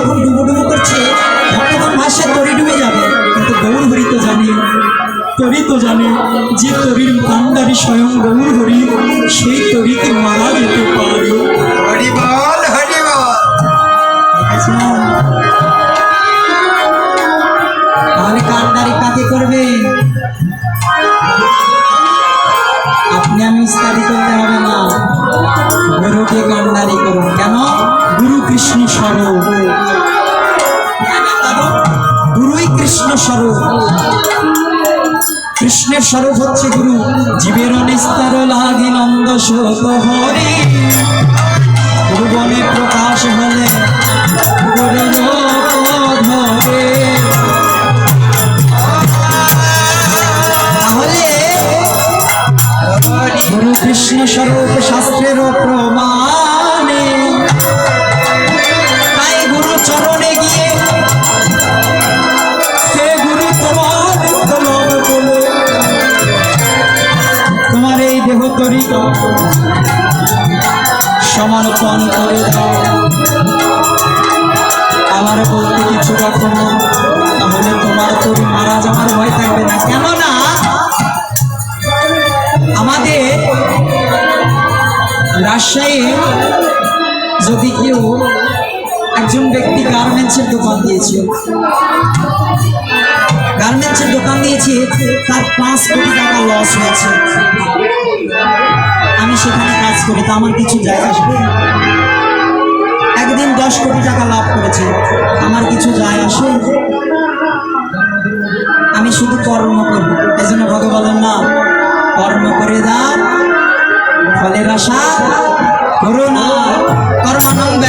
যখন ডুবো ডুবো করছে ভক্তগণ ভাষায় তরি ডুবে যাবে, কিন্তু গৌর হরি তো জানে, তরি তো জানে যে তরির কান্ডারি স্বয়ং গৌর হরি, সেই তরিকে মারা যেতে পারে। হরি বল হরি বল। তাহলে কান্ডারি কাকে করবে? আপনি আমি উস্তাদি করতে হবে না, গুরুকে কান্ডারি করুন। কেন? গুরু কৃষ্ণ স্বরূপ, গুরুই কৃষ্ণ স্বরূপ। কৃষ্ণের স্বরূপ হচ্ছে গুরু। জীবের নিস্তার লাগি নন্দ শোক হরি, ভুবনে প্রকাশ হলে গুরু লোক ধরে। তাহলে গুরু কৃষ্ণ স্বরূপ শাস্ত্রের প্রমাণে, তাই গুরু চরণে গিয়ে সে গুরু তোমার এই দেহ তরি সমর্পণ করে দাও। আমার বলতে কিছু রাখো না, তাহলে তোমার তরি মারা যাওয়ার ভয় থাকবে না। কেননা আমাদের রাজশাহী যদি কেউ একজন ব্যক্তি গার্মেন্টসের দোকান দিয়েছে, গার্মেন্টসের দোকান দিয়েছে, তার 5 কোটি টাকা লস হয়েছে, আমি সেখানে কাজ করি, তো আমার কিছু যায় আসবে? একদিন 10 কোটি টাকা লাভ করেছে, আমার কিছু যায় আসে? আমি শুধু কর্ম করব। এই জন্য ভগবান বলেন না, কর্ম করে দাও ফলের আশা করো না, কর্মানন্দ